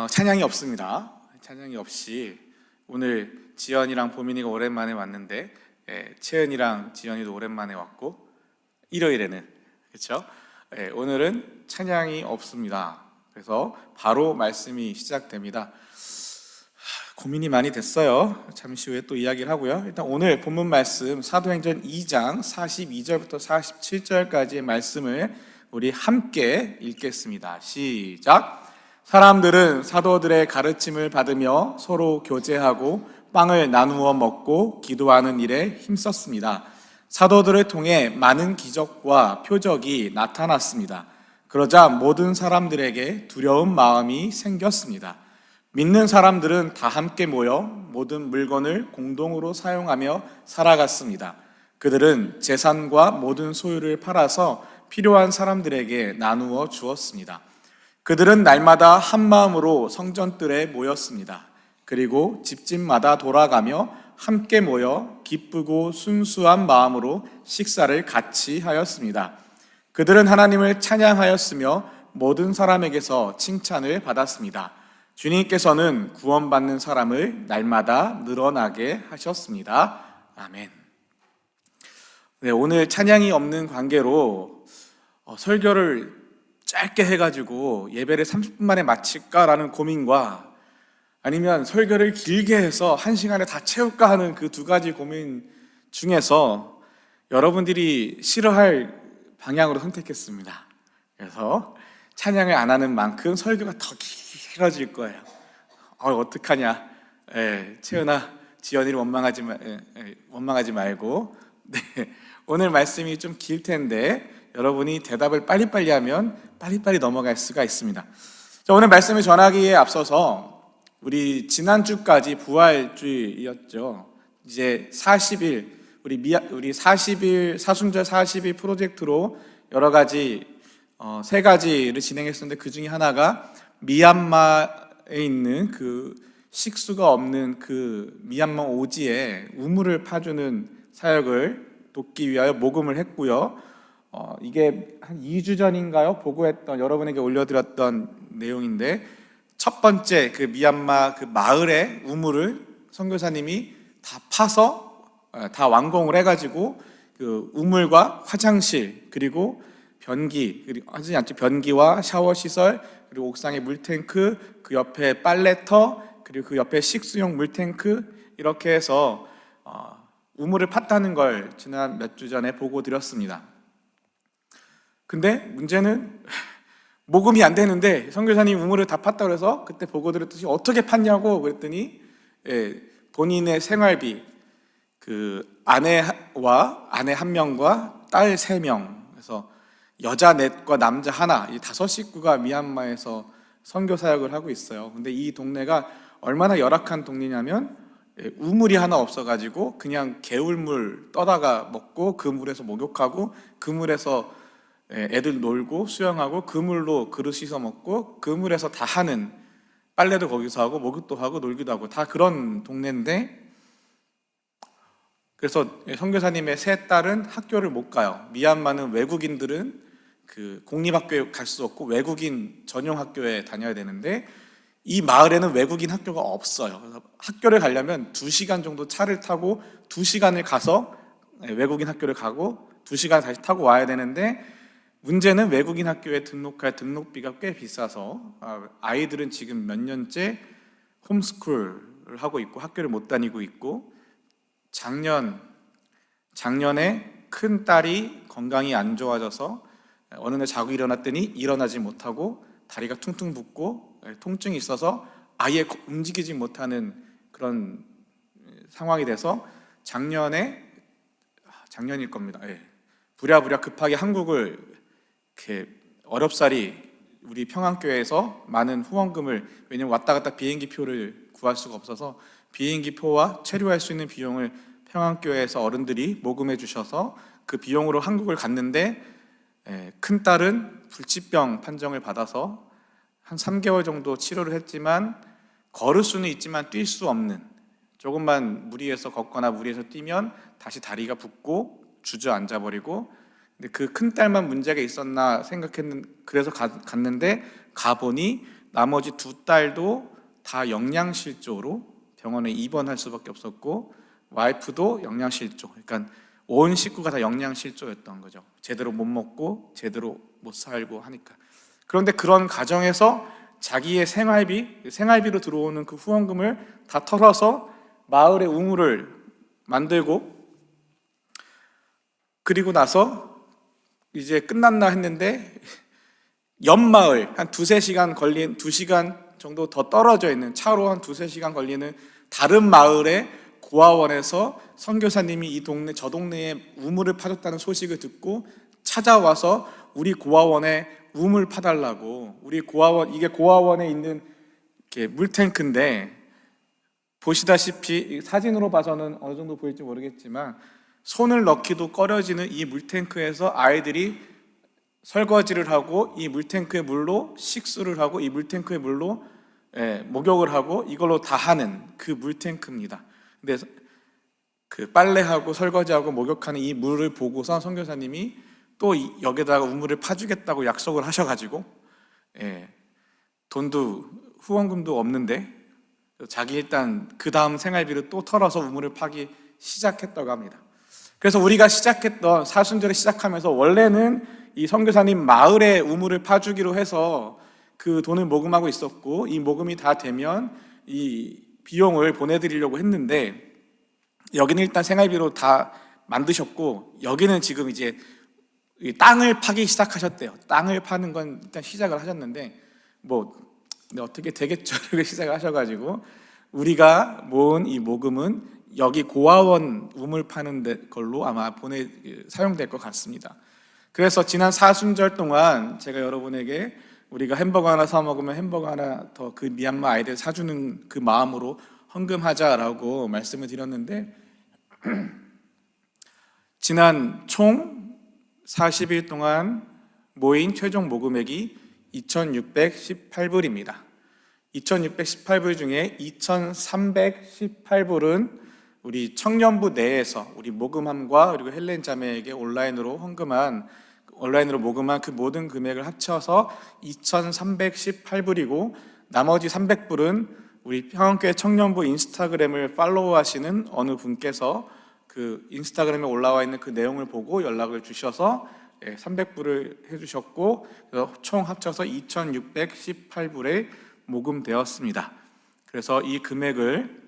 찬양이 없습니다. 찬양이 없이 오늘 지연이랑 보민이가 오랜만에 왔는데, 채은이랑 지연이도 오랜만에 왔고, 일요일에는 그렇죠? 오늘은 찬양이 없습니다. 그래서 바로 말씀이 시작됩니다. 고민이 많이 됐어요. 잠시 후에 또 이야기를 하고요. 일단 오늘 본문 말씀 사도행전 2장 42절부터 47절까지의 말씀을 우리 함께 읽겠습니다. 시작! 사람들은 사도들의 가르침을 받으며 서로 교제하고 빵을 나누어 먹고 기도하는 일에 힘썼습니다. 사도들을 통해 많은 기적과 표적이 나타났습니다. 그러자 모든 사람들에게 두려운 마음이 생겼습니다. 믿는 사람들은 다 함께 모여 모든 물건을 공동으로 사용하며 살아갔습니다. 그들은 재산과 모든 소유를 팔아서 필요한 사람들에게 나누어 주었습니다. 그들은 날마다 한 마음으로 성전뜰에 모였습니다. 그리고 집집마다 돌아가며 함께 모여 기쁘고 순수한 마음으로 식사를 같이 하였습니다. 그들은 하나님을 찬양하였으며 모든 사람에게서 칭찬을 받았습니다. 주님께서는 구원받는 사람을 날마다 늘어나게 하셨습니다. 아멘. 네, 오늘 찬양이 없는 관계로 설교를 짧게 해가지고 예배를 30분 만에 마칠까라는 고민과 아니면 설교를 길게 해서 1시간에 다 채울까 하는 그 두 가지 고민 중에서 여러분들이 싫어할 방향으로 선택했습니다. 그래서 찬양을 안 하는 만큼 설교가 더 길어질 거예요. 어떡하냐. 채은아, 지연이를 원망하지 말고. 네, 오늘 말씀이 좀 길 텐데 여러분이 대답을 빨리빨리 하면 빨리빨리 넘어갈 수가 있습니다. 자, 오늘 말씀을 전하기에 앞서서 우리 지난주까지 부활주일이었죠. 이제 40일 우리 40일 사순절 40일 프로젝트로 여러 가지 세 가지를 진행했었는데 그 중에 하나가 미얀마에 있는 그 식수가 없는 그 미얀마 오지에 우물을 파주는 사역을 돕기 위하여 모금을 했고요. 이게 한 2주 전인가요? 보고했던 여러분에게 올려드렸던 내용인데 첫 번째 그 미얀마 그 마을의 우물을 선교사님이 다 파서 다 완공을 해가지고 그 우물과 화장실 그리고 변기 그리고 하지 않죠 변기와 샤워 시설 그리고 옥상에 물탱크 그 옆에 빨래터 그리고 그 옆에 식수용 물탱크 이렇게 해서 우물을 팠다는 걸 지난 몇 주 전에 보고 드렸습니다. 근데 문제는 모금이 안 되는데 선교사님 우물을 다 팠다고 해서 그때 보고 드렸듯이 어떻게 팠냐고 그랬더니 본인의 생활비 그 아내와 아내 1명과 딸 3명 그래서 여자 넷과 남자 하나 이 5식구가 미얀마에서 선교 사역을 하고 있어요. 근데 이 동네가 얼마나 열악한 동네냐면 우물이 하나 없어가지고 그냥 개울물 떠다가 먹고 그 물에서 목욕하고 그 물에서 애들 놀고 수영하고 그 물로 그릇 씻어 먹고 그 물에서 다 하는 빨래도 거기서 하고 목욕도 하고 놀기도 하고 다 그런 동네인데 그래서 선교사님의 세 딸은 학교를 못 가요. 미얀마는 외국인들은 그 공립학교에 갈 수 없고 외국인 전용 학교에 다녀야 되는데 이 마을에는 외국인 학교가 없어요. 그래서 학교를 가려면 2시간 정도 차를 타고 2시간을 가서 외국인 학교를 가고 2시간 다시 타고 와야 되는데 문제는 외국인 학교에 등록할 등록비가 꽤 비싸서 아이들은 지금 몇 년째 홈스쿨을 하고 있고 학교를 못 다니고 있고 작년에 큰 딸이 건강이 안 좋아져서 어느 날 자고 일어났더니 일어나지 못하고 다리가 퉁퉁 붓고 통증이 있어서 아예 움직이지 못하는 그런 상황이 돼서 작년일 겁니다. 부랴부랴 급하게 한국을 이렇게 어렵사리 우리 평안교회에서 많은 후원금을 왜냐면 왔다 갔다 비행기 표를 구할 수가 없어서 비행기 표와 체류할 수 있는 비용을 평안교회에서 어른들이 모금해 주셔서 그 비용으로 한국을 갔는데 큰 딸은 불치병 판정을 받아서 한 3개월 정도 치료를 했지만 걸을 수는 있지만 뛸 수 없는 조금만 무리해서 걷거나 무리해서 뛰면 다시 다리가 붓고 주저앉아 버리고 근데 그 큰 딸만 문제가 있었나 생각했는데 그래서 갔는데 가보니 나머지 두 딸도 다 영양실조로 병원에 입원할 수밖에 없었고, 와이프도 영양실조, 그러니까 온 식구가 다 영양실조였던 거죠. 제대로 못 먹고 제대로 못 살고 하니까. 그런데 그런 가정에서 자기의 생활비로 들어오는 그 후원금을 다 털어서 마을의 우물을 만들고, 그리고 나서 이제 끝났나 했는데 옆 마을 한 2시간 정도 더 떨어져 있는, 차로 한 2-3시간 걸리는 다른 마을의 고아원에서 선교사님이 저 동네에 우물을 파줬다는 소식을 듣고 찾아와서 우리 고아원에 우물 파달라고. 이게 고아원에 있는 물탱크인데, 보시다시피 사진으로 봐서는 어느 정도 보일지 모르겠지만 손을 넣기도 꺼려지는 이 물탱크에서 아이들이 설거지를 하고, 이 물탱크의 물로 식수를 하고, 이 물탱크의 물로 목욕을 하고, 이걸로 다 하는 그 물탱크입니다. 근데 그 빨래하고 설거지하고 목욕하는 이 물을 보고서 선교사님이 또 여기다가 우물을 파주겠다고 약속을 하셔가지고, 돈도 후원금도 없는데 자기 일단 그 다음 생활비를 또 털어서 우물을 파기 시작했다고 합니다. 그래서 우리가 시작했던 사순절에 시작하면서 원래는 이 선교사님 마을에 우물을 파주기로 해서 그 돈을 모금하고 있었고, 이 모금이 다 되면 이 비용을 보내드리려고 했는데, 여기는 일단 생활비로 다 만드셨고, 여기는 지금 이제 땅을 파기 시작하셨대요. 땅을 파는 건 일단 시작을 하셨는데, 어떻게 되겠죠? 이렇게 시작을 하셔가지고, 우리가 모은 이 모금은 여기 고아원 우물 파는 걸로 아마 사용될 것 같습니다. 그래서 지난 사순절 동안 제가 여러분에게 우리가 햄버거 하나 사 먹으면 햄버거 하나 더 그 미얀마 아이들 사주는 그 마음으로 헌금하자라고 말씀을 드렸는데, 지난 총 40일 동안 모인 최종 모금액이 2,618불입니다. 2,618불 중에 2,318불은 우리 청년부 내에서 우리 모금함과 그리고 헬렌 자매에게 온라인으로 모금한 그 모든 금액을 합쳐서 2,318불이고, 나머지 300불은 우리 평안교회 청년부 인스타그램을 팔로우하시는 어느 분께서 그 인스타그램에 올라와 있는 그 내용을 보고 연락을 주셔서 300불을 해주셨고, 그래서 총 합쳐서 2,618불에 모금되었습니다. 그래서 이 금액을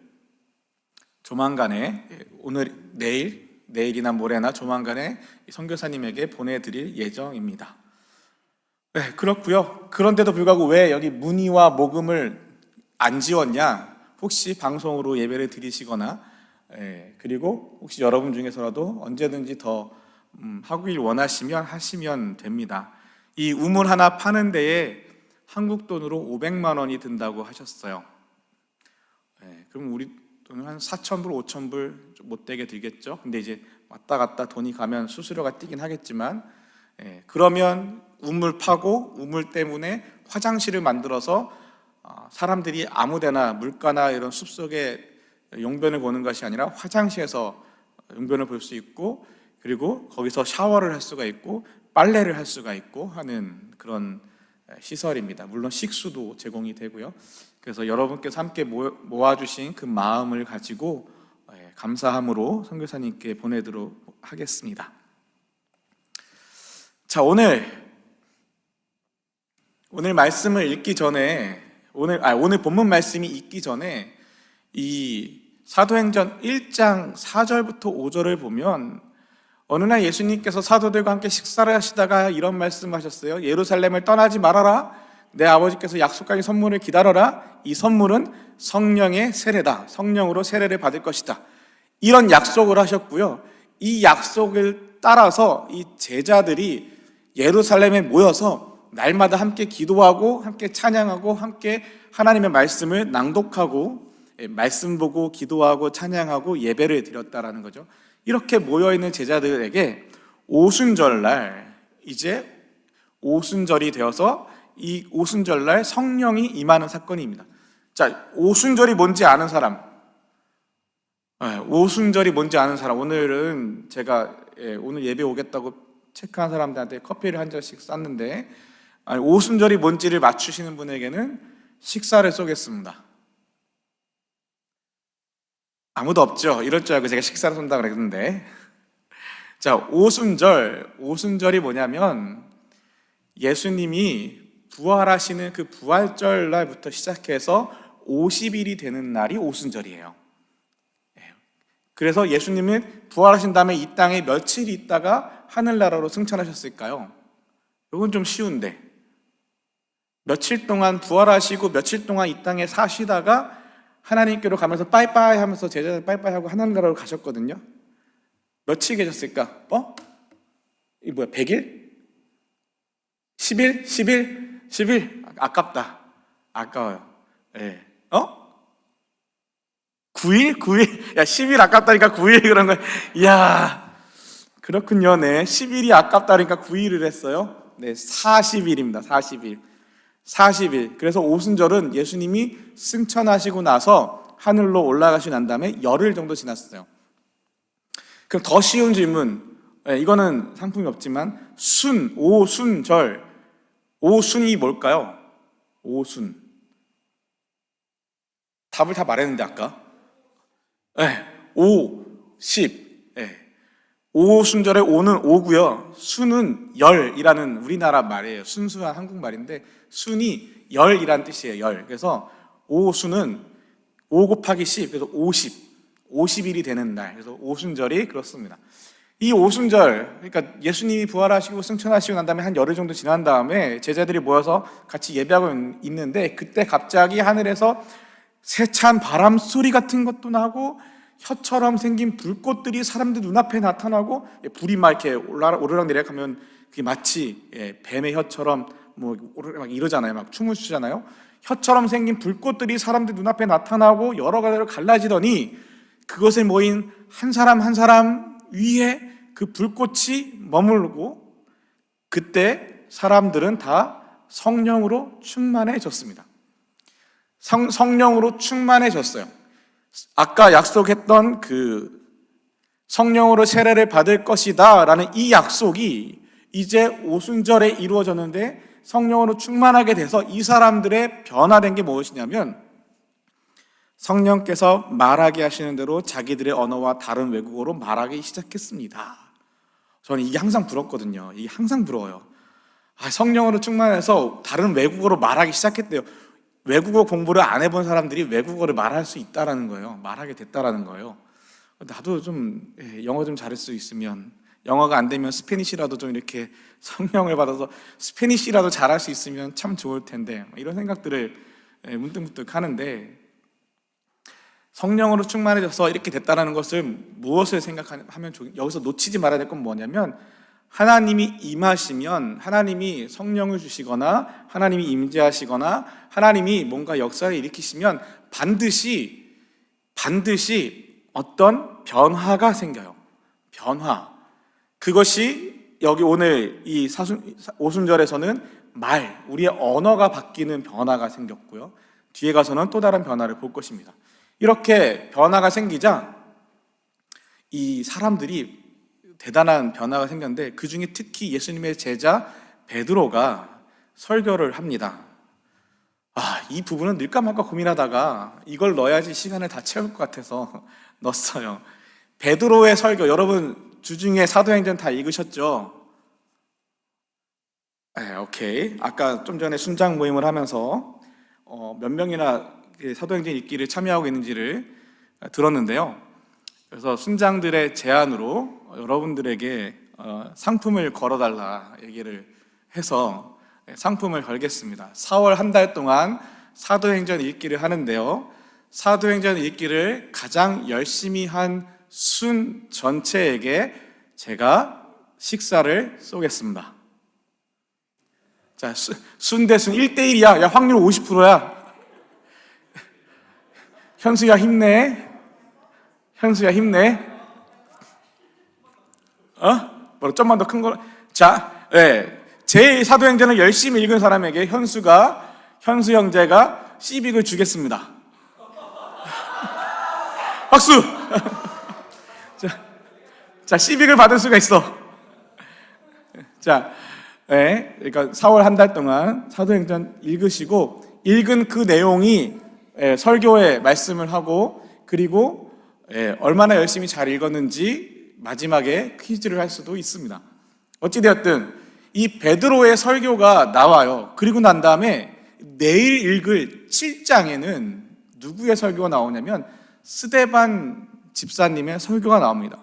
조만간에 내일이나 모레나 조만간에 선교사님에게 보내드릴 예정입니다. 네, 그렇고요. 그런데도 불구하고 왜 여기 문의와 모금을 안 지웠냐? 혹시 방송으로 예배를 드리시거나, 그리고 혹시 여러분 중에서라도 언제든지 더 하길 원하시면 하시면 됩니다. 이 우물 하나 파는 데에 한국 돈으로 500만 원이 든다고 하셨어요. 그럼 우리 돈은 한 4,000불, 5,000불 못되게 들겠죠. 근데 이제 왔다 갔다 돈이 가면 수수료가 뛰긴 하겠지만, 그러면 우물 파고 우물 때문에 화장실을 만들어서 사람들이 아무데나 물가나 이런 숲속에 용변을 보는 것이 아니라 화장실에서 용변을 볼 수 있고, 그리고 거기서 샤워를 할 수가 있고 빨래를 할 수가 있고 하는 그런 시설입니다. 물론 식수도 제공이 되고요. 그래서 여러분께서 함께 모아주신 그 마음을 가지고 감사함으로 선교사님께 보내도록 하겠습니다. 자, 오늘 말씀을 읽기 전에, 오늘 본문 말씀이 읽기 전에 이 사도행전 1장 4절부터 5절을 보면, 어느 날 예수님께서 사도들과 함께 식사를 하시다가 이런 말씀하셨어요. 예루살렘을 떠나지 말아라. 내 아버지께서 약속하신 선물을 기다려라. 이 선물은 성령의 세례다. 성령으로 세례를 받을 것이다. 이런 약속을 하셨고요. 이 약속을 따라서 이 제자들이 예루살렘에 모여서 날마다 함께 기도하고 함께 찬양하고 함께 하나님의 말씀을 낭독하고 말씀 보고 기도하고 찬양하고 예배를 드렸다라는 거죠. 이렇게 모여있는 제자들에게 오순절날, 이제 오순절이 되어서 이 오순절날 성령이 임하는 사건입니다. 자, 오순절이 뭔지 아는 사람? 오순절이 뭔지 아는 사람? 오늘은 제가 오늘 예배 오겠다고 체크한 사람들한테 커피를 한 잔씩 쌌는데, 아니, 오순절이 뭔지를 맞추시는 분에게는 식사를 쏘겠습니다. 아무도 없죠? 이럴 줄 알고 제가 식사를 쏜다 그랬는데. 자, 오순절이 뭐냐면 예수님이 부활하시는 그 부활절 날부터 시작해서 50일이 되는 날이 오순절이에요. 그래서 예수님은 부활하신 다음에 이 땅에 며칠 있다가 하늘나라로 승천하셨을까요? 이건 좀 쉬운데, 며칠 동안 부활하시고 며칠 동안 이 땅에 사시다가 하나님께로 가면서 빠이빠이 하면서 제자들 빠이빠이 하고 하늘나라로 가셨거든요. 며칠 계셨을까? 이 뭐야, 100일? 10일? 10일? 10일? 아깝다. 아까워요. 예. 9일? 9일? 야, 10일 아깝다니까 9일 그런 거. 이야, 그렇군요. 네. 10일이 아깝다니까 9일을 했어요. 네, 40일입니다. 40일. 40일. 그래서 오순절은 예수님이 승천하시고 나서 하늘로 올라가시고 난 다음에 열흘 정도 지났어요. 그럼 더 쉬운 질문. 네, 이거는 상품이 없지만 오순절. 오순이 뭘까요? 오순. 답을 다 말했는데 아까. 네, 5, 10. 네. 오순절의 오는 오고요. 순은 열이라는 우리나라 말이에요. 순수한 한국말인데 순이 열이라는 뜻이에요. 열. 그래서 오순은 5 곱하기 10, 그래서 50일이 되는 날. 그래서 오순절이 그렇습니다. 이 오순절, 그러니까 예수님이 부활하시고 승천하시고 난 다음에 한 열흘 정도 지난 다음에 제자들이 모여서 같이 예배하고 있는데 그때 갑자기 하늘에서 세찬 바람 소리 같은 것도 나고 혀처럼 생긴 불꽃들이 사람들 눈앞에 나타나고, 불이 막 이렇게 오르락 내리락 하면 그게 마치 뱀의 혀처럼 뭐 막 이러잖아요. 막 춤을 추잖아요. 혀처럼 생긴 불꽃들이 사람들 눈앞에 나타나고 여러 가지로 갈라지더니 그것에 모인 한 사람 한 사람 위에 그 불꽃이 머물고, 그때 사람들은 다 성령으로 충만해졌습니다. 성령으로 충만해졌어요. 아까 약속했던 그 성령으로 세례를 받을 것이다 라는 이 약속이 이제 오순절에 이루어졌는데, 성령으로 충만하게 돼서 이 사람들의 변화된 게 무엇이냐면 성령께서 말하게 하시는 대로 자기들의 언어와 다른 외국어로 말하기 시작했습니다. 저는 이게 항상 부럽거든요. 이게 항상 부러워요. 성령으로 충만해서 다른 외국어로 말하기 시작했대요. 외국어 공부를 안 해본 사람들이 외국어를 말할 수 있다라는 거예요. 말하게 됐다라는 거예요. 나도 좀 영어 좀 잘할 수 있으면, 영어가 안 되면 스페니쉬라도 좀 이렇게 성령을 받아서 스페니쉬라도 잘할 수 있으면 참 좋을 텐데, 이런 생각들을 문득문득 하는데, 성령으로 충만해져서 이렇게 됐다라는 것을 무엇을 생각하면 여기서 놓치지 말아야 될 건 뭐냐면, 하나님이 임하시면, 하나님이 성령을 주시거나 하나님이 임재하시거나 하나님이 뭔가 역사를 일으키시면 반드시 어떤 변화가 생겨요. 변화. 그것이 여기 오늘 이 오순절에서는 우리의 언어가 바뀌는 변화가 생겼고요. 뒤에 가서는 또 다른 변화를 볼 것입니다. 이렇게 변화가 생기자 이 사람들이 대단한 변화가 생겼는데, 그 중에 특히 예수님의 제자 베드로가 설교를 합니다. 이 부분은 넣을까 말까 고민하다가 이걸 넣어야지 시간을 다 채울 것 같아서 넣었어요. 베드로의 설교, 여러분 주중에 사도행전 다 읽으셨죠? 네, 오케이. 아까 좀 전에 순장 모임을 하면서 몇 명이나 사도행전 읽기를 참여하고 있는지를 들었는데요. 그래서 순장들의 제안으로 여러분들에게 상품을 걸어달라 얘기를 해서 상품을 걸겠습니다. 4월 한 달 동안 사도행전 읽기를 하는데요. 사도행전 읽기를 가장 열심히 한 순 전체에게 제가 식사를 쏘겠습니다. 자, 순 대 순 1대1이야. 야, 확률 50%야. 현수야 힘내. 현수야 힘내. 뭐라 좀만 더 큰 거. 자, 제 사도행전을 열심히 읽은 사람에게 현수 형제가 시빅을 주겠습니다. 박수. 자, 시빅을 받을 수가 있어. 자, 네, 그러니까 4월 한 달 동안 사도행전 읽으시고 읽은 그 내용이 설교에 말씀을 하고 그리고 얼마나 열심히 잘 읽었는지 마지막에 퀴즈를 할 수도 있습니다. 어찌되었든 이 베드로의 설교가 나와요. 그리고 난 다음에 내일 읽을 7장에는 누구의 설교가 나오냐면 스데반 집사님의 설교가 나옵니다.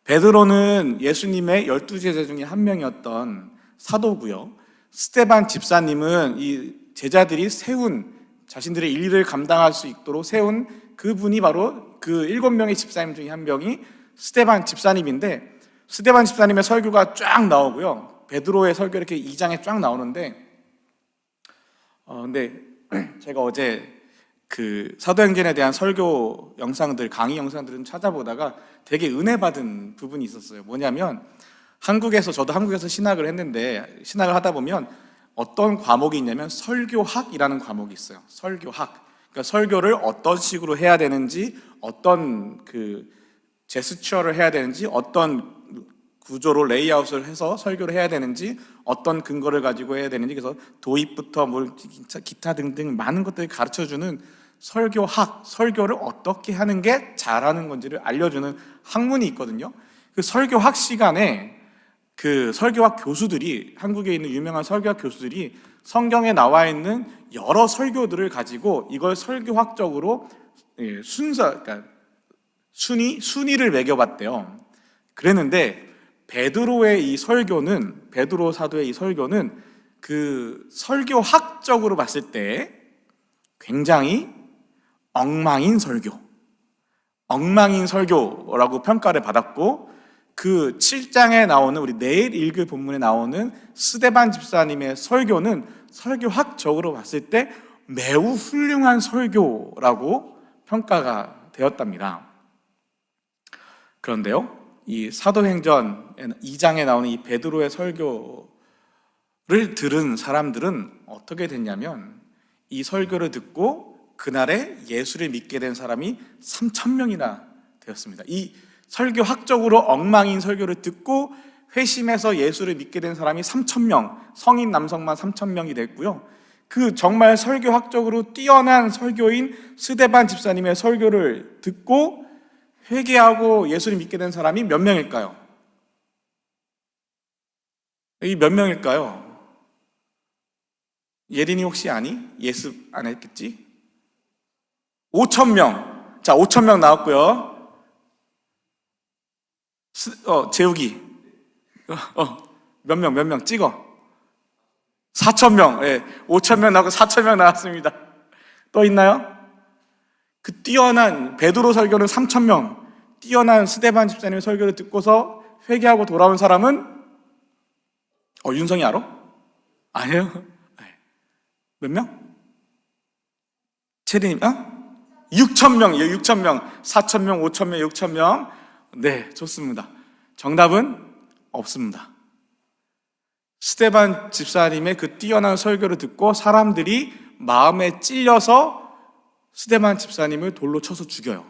베드로는 예수님의 12제자 중에 한 명이었던 사도고요. 스데반 집사님은 이 제자들이 세운 자신들의 일을 감당할 수 있도록 세운 그분이 바로 그 7명의 집사님 중에 한 명이 스데반 집사님인데 스데반 집사님의 설교가 쫙 나오고요. 베드로의 설교 이렇게 2장에 쫙 나오는데 근데 제가 어제 그 사도행전에 대한 설교 영상들, 강의 영상들은 찾아보다가 되게 은혜 받은 부분이 있었어요. 뭐냐면 저도 한국에서 신학을 했는데 신학을 하다 보면 어떤 과목이 있냐면 설교학이라는 과목이 있어요. 설교학. 그러니까 설교를 어떤 식으로 해야 되는지, 어떤 그 제스처를 해야 되는지, 어떤 구조로 레이아웃을 해서 설교를 해야 되는지, 어떤 근거를 가지고 해야 되는지, 그래서 도입부터 기타 등등 많은 것들을 가르쳐주는 설교학, 설교를 어떻게 하는 게 잘하는 건지를 알려주는 학문이 있거든요. 그 설교학 시간에 그 설교학 교수들이, 한국에 있는 유명한 설교학 교수들이 성경에 나와 있는 여러 설교들을 가지고 이걸 설교학적으로 그러니까 순위를 매겨봤대요. 그랬는데 베드로의 이 설교는, 베드로 사도의 이 설교는 그 설교학적으로 봤을 때 굉장히 엉망인 설교라고 평가를 받았고, 그 7장에 나오는, 우리 내일 읽을 본문에 나오는 스데반 집사님의 설교는 설교학적으로 봤을 때 매우 훌륭한 설교라고 평가가 되었답니다. 그런데요, 이 사도행전 2장에 나오는 이 베드로의 설교를 들은 사람들은 어떻게 됐냐면 이 설교를 듣고 그날에 예수를 믿게 된 사람이 3,000명이나 되었습니다. 이 설교학적으로 엉망인 설교를 듣고 회심해서 예수를 믿게 된 사람이 3,000명, 성인 남성만 3,000명이 됐고요. 그 정말 설교학적으로 뛰어난 설교인 스데반 집사님의 설교를 듣고 회개하고 예수를 믿게 된 사람이 몇 명일까요? 이 몇 명일까요? 예린이 혹시 아니? 예수 안 했겠지? 5,000명. 자, 5,000명 나왔고요. 재욱이. 몇 명 찍어. 4,000명. 예, 5,000명 나오고 4,000명 나왔습니다. 또 있나요? 그 뛰어난 베드로 설교는 3,000명, 뛰어난 스데반 집사님의 설교를 듣고서 회개하고 돌아온 사람은 윤성이 알아? 아니에요? 몇 명? 체리님, 6,000명, 6,000명, 4,000명, 5,000명, 6,000명. 네, 좋습니다. 정답은 없습니다. 스데반 집사님의 그 뛰어난 설교를 듣고 사람들이 마음에 찔려서 스데반 집사님을 돌로 쳐서 죽여요.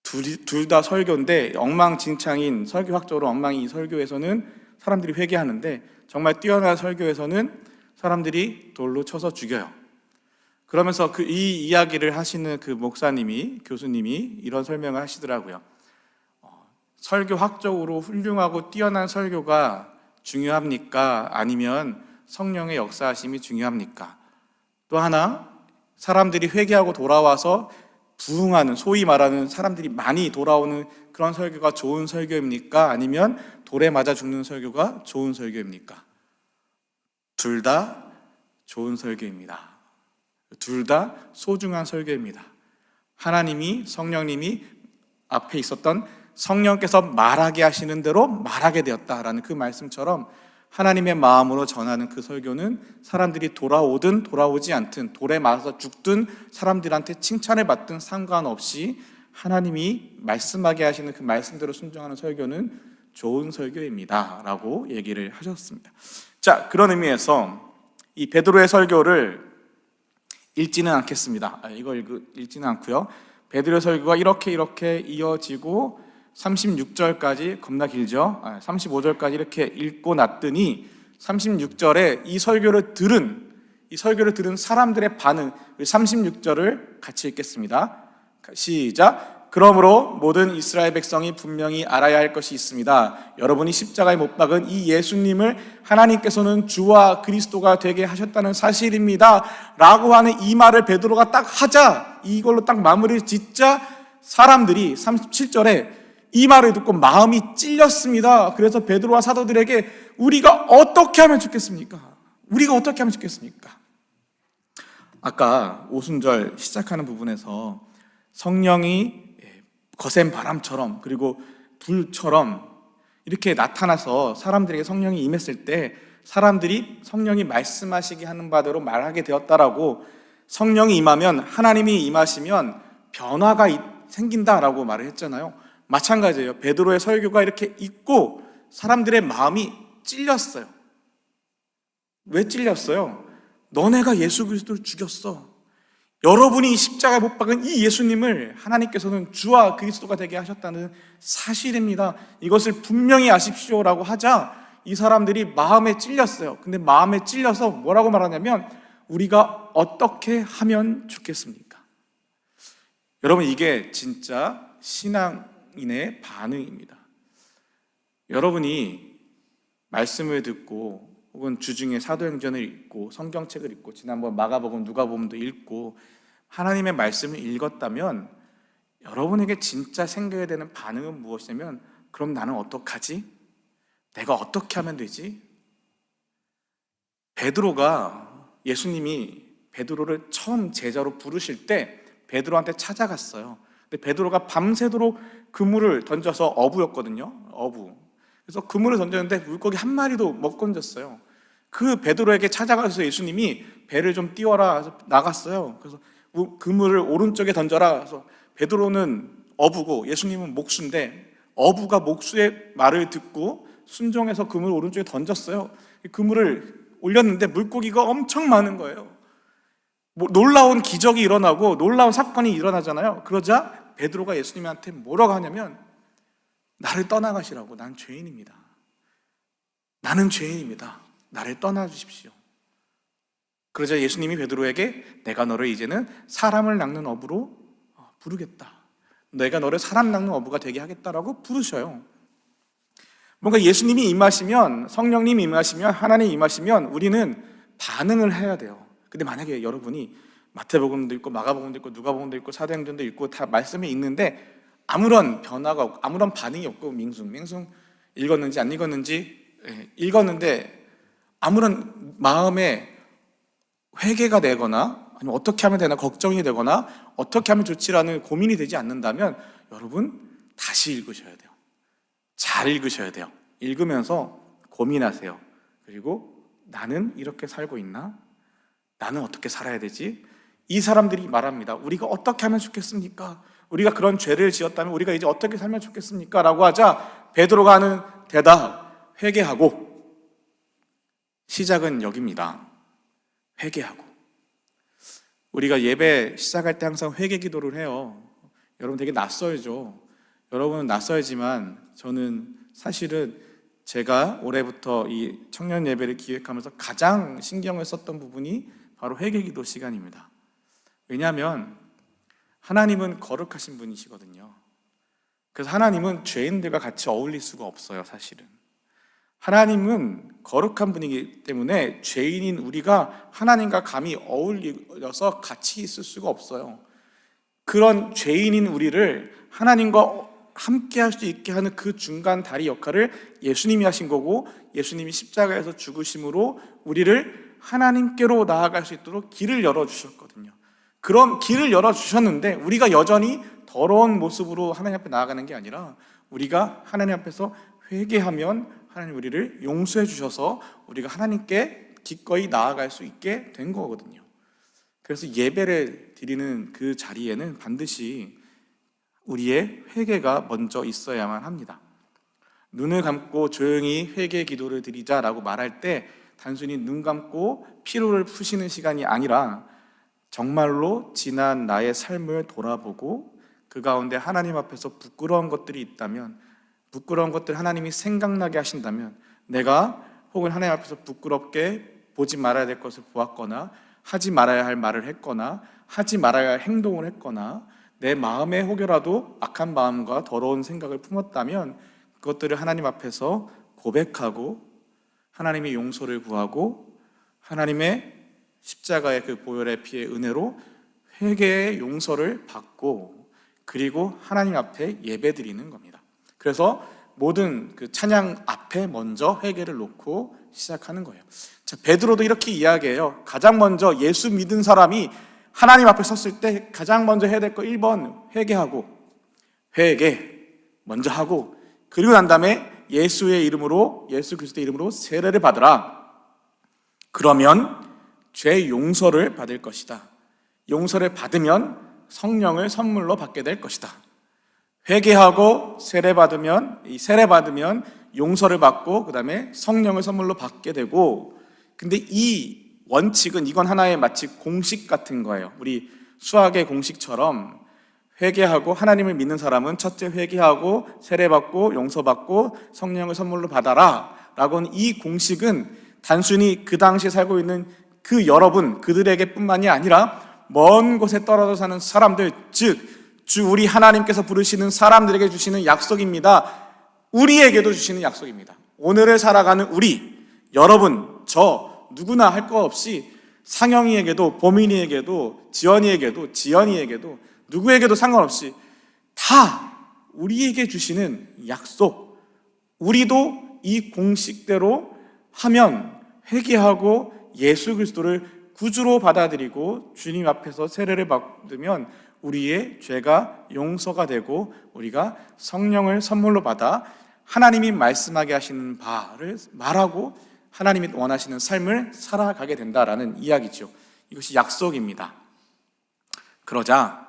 둘 다 설교인데 엉망진창인, 설교학적으로 엉망인 설교에서는 사람들이 회개하는데 정말 뛰어난 설교에서는 사람들이 돌로 쳐서 죽여요. 그러면서 이 이야기를 하시는 그 목사님이, 교수님이 이런 설명을 하시더라고요. 설교학적으로 훌륭하고 뛰어난 설교가 중요합니까? 아니면 성령의 역사하심이 중요합니까? 또 하나, 사람들이 회개하고 돌아와서 부흥하는, 소위 말하는 사람들이 많이 돌아오는 그런 설교가 좋은 설교입니까? 아니면 돌에 맞아 죽는 설교가 좋은 설교입니까? 둘 다 좋은 설교입니다. 둘 다 소중한 설교입니다. 하나님이, 성령님이 앞에 있었던 성령께서 말하게 하시는 대로 말하게 되었다라는 그 말씀처럼 하나님의 마음으로 전하는 그 설교는 사람들이 돌아오든 돌아오지 않든, 돌에 맞아서 죽든 사람들한테 칭찬을 받든 상관없이 하나님이 말씀하게 하시는 그 말씀대로 순종하는 설교는 좋은 설교입니다 라고 얘기를 하셨습니다. 자, 그런 의미에서 이 베드로의 설교를 읽지는 않겠습니다. 이거 읽지는 않고요. 베드로의 설교가 이렇게 이어지고 36절까지 겁나 길죠. 35절까지 이렇게 읽고 났더니 36절에 이 설교를 들은 사람들의 반응, 36절을 같이 읽겠습니다. 시작. 그러므로 모든 이스라엘 백성이 분명히 알아야 할 것이 있습니다. 여러분이 십자가에 못 박은 이 예수님을 하나님께서는 주와 그리스도가 되게 하셨다는 사실입니다 라고 하는 이 말을 베드로가 딱 하자, 이걸로 딱 마무리를 짓자 사람들이 37절에 이 말을 듣고 마음이 찔렸습니다. 그래서 베드로와 사도들에게 우리가 어떻게 하면 좋겠습니까? 우리가 어떻게 하면 좋겠습니까? 아까 오순절 시작하는 부분에서 성령이 거센 바람처럼 그리고 불처럼 이렇게 나타나서 사람들에게 성령이 임했을 때 사람들이 성령이 말씀하시게 하는 바대로 말하게 되었다라고, 성령이 임하면, 하나님이 임하시면 변화가 생긴다라고 말을 했잖아요. 마찬가지예요. 베드로의 설교가 이렇게 있고 사람들의 마음이 찔렸어요. 왜 찔렸어요? 너네가 예수 그리스도를 죽였어. 여러분이 십자가에 못 박은 이 예수님을 하나님께서는 주와 그리스도가 되게 하셨다는 사실입니다. 이것을 분명히 아십시오라고 하자 이 사람들이 마음에 찔렸어요. 근데 마음에 찔려서 뭐라고 말하냐면 우리가 어떻게 하면 좋겠습니까? 여러분, 이게 진짜 신앙인의 반응입니다. 여러분이 말씀을 듣고 혹은 주중에 사도행전을 읽고 성경책을 읽고 지난번 마가복음, 누가복음도 읽고 하나님의 말씀을 읽었다면 여러분에게 진짜 생겨야 되는 반응은 무엇이냐면, 그럼 나는 어떡하지? 내가 어떻게 하면 되지? 베드로가, 예수님이 베드로를 처음 제자로 부르실 때 베드로한테 찾아갔어요. 근데 베드로가 밤새도록 그물을 던져서, 어부였거든요. 어부. 그래서 그물을 던졌는데 물고기 한 마리도 못 건졌어요. 그 베드로에게 찾아가서 예수님이 배를 좀 띄워라 해서 나갔어요. 그래서 그물을 오른쪽에 던져라. 그래서 베드로는 어부고 예수님은 목수인데 어부가 목수의 말을 듣고 순종해서 그물을 오른쪽에 던졌어요. 그물을 올렸는데 물고기가 엄청 많은 거예요. 놀라운 기적이 일어나고 놀라운 사건이 일어나잖아요. 그러자 베드로가 예수님한테 뭐라고 하냐면, 나를 떠나가시라고. 난 죄인입니다. 나는 죄인입니다. 나를 떠나주십시오. 그러자 예수님이 베드로에게 내가 너를 이제는 사람을 낚는 어부로 부르겠다. 내가 너를 사람 낚는 어부가 되게 하겠다라고 부르셔요. 뭔가 예수님이 임하시면, 성령님이 임하시면, 하나님이 임하시면 우리는 반응을 해야 돼요. 근데 만약에 여러분이 마태복음도 읽고 마가복음도 읽고 누가복음도 읽고 사도행전도 읽고 다 말씀이 있는데 아무런 변화가 없고 아무런 반응이 없고 맹숭 읽었는지 안 읽었는지, 읽었는데 아무런 마음에 회개가 되거나 아니면 어떻게 하면 되나 걱정이 되거나 어떻게 하면 좋지라는 고민이 되지 않는다면 여러분 다시 읽으셔야 돼요. 잘 읽으셔야 돼요. 읽으면서 고민하세요. 그리고 나는 이렇게 살고 있나? 나는 어떻게 살아야 되지? 이 사람들이 말합니다. 우리가 어떻게 하면 좋겠습니까? 우리가 그런 죄를 지었다면 우리가 이제 어떻게 살면 좋겠습니까? 라고 하자 베드로가 하는 대답, 회개하고. 시작은 여기입니다. 회개하고. 우리가 예배 시작할 때 항상 회개 기도를 해요. 여러분 되게 낯설죠. 여러분은 낯설지만 저는 사실은 제가 올해부터 이 청년 예배를 기획하면서 가장 신경을 썼던 부분이 바로 회개 기도 시간입니다. 왜냐하면 하나님은 거룩하신 분이시거든요. 그래서 하나님은 죄인들과 같이 어울릴 수가 없어요, 사실은. 하나님은 거룩한 분이기 때문에 죄인인 우리가 하나님과 감히 어울려서 같이 있을 수가 없어요. 그런 죄인인 우리를 하나님과 함께 할 수 있게 하는 그 중간 다리 역할을 예수님이 하신 거고, 예수님이 십자가에서 죽으심으로 우리를 하나님께로 나아갈 수 있도록 길을 열어주셨거든요. 그런 길을 열어주셨는데 우리가 여전히 더러운 모습으로 하나님 앞에 나아가는 게 아니라 우리가 하나님 앞에서 회개하면 하나님 우리를 용서해 주셔서 우리가 하나님께 기꺼이 나아갈 수 있게 된 거거든요. 그래서 예배를 드리는 그 자리에는 반드시 우리의 회개가 먼저 있어야만 합니다. 눈을 감고 조용히 회개 기도를 드리자라고 말할 때 단순히 눈 감고 피로를 푸시는 시간이 아니라 정말로 지난 나의 삶을 돌아보고 그 가운데 하나님 앞에서 부끄러운 것들이 있다면, 부끄러운 것들 하나님이 생각나게 하신다면, 내가 혹은 하나님 앞에서 부끄럽게 보지 말아야 될 것을 보았거나, 하지 말아야 할 말을 했거나, 하지 말아야 할 행동을 했거나, 내 마음에 혹여라도 악한 마음과 더러운 생각을 품었다면 그것들을 하나님 앞에서 고백하고 하나님의 용서를 구하고 하나님의 십자가의 그 보혈의 피의 은혜로 회개의 용서를 받고 그리고 하나님 앞에 예배드리는 겁니다. 그래서 모든 그 찬양 앞에 먼저 회개를 놓고 시작하는 거예요. 자, 베드로도 이렇게 이야기해요. 가장 먼저 예수 믿은 사람이 하나님 앞에 섰을 때 가장 먼저 해야 될 거 1번 회개하고, 회개 먼저 하고, 그리고 난 다음에 예수의 이름으로, 예수 그리스도의 이름으로 세례를 받으라. 그러면 죄 용서를 받을 것이다. 용서를 받으면 성령을 선물로 받게 될 것이다. 회개하고 세례 받으면 용서를 받고 그 다음에 성령을 선물로 받게 되고, 근데 이 원칙은 이건 하나의 마치 공식 같은 거예요. 우리 수학의 공식처럼 회개하고 하나님을 믿는 사람은 첫째 회개하고 세례받고 용서받고 성령을 선물로 받아라 라고는 이 공식은 단순히 그 당시에 살고 있는 그 여러분 그들에게 뿐만이 아니라 먼 곳에 떨어져 사는 사람들, 즉 주 우리 하나님께서 부르시는 사람들에게 주시는 약속입니다. 우리에게도 주시는 약속입니다. 오늘을 살아가는 우리, 여러분, 저 누구나 할 거 없이 상영이에게도 보민이에게도 지연이에게도 지연이에게도 누구에게도 상관없이 다 우리에게 주시는 약속, 우리도 이 공식대로 하면 회개하고 예수 그리스도를 구주로 받아들이고 주님 앞에서 세례를 받으면 우리의 죄가 용서가 되고 우리가 성령을 선물로 받아 하나님이 말씀하게 하시는 바를 말하고 하나님이 원하시는 삶을 살아가게 된다라는 이야기죠. 이것이 약속입니다. 그러자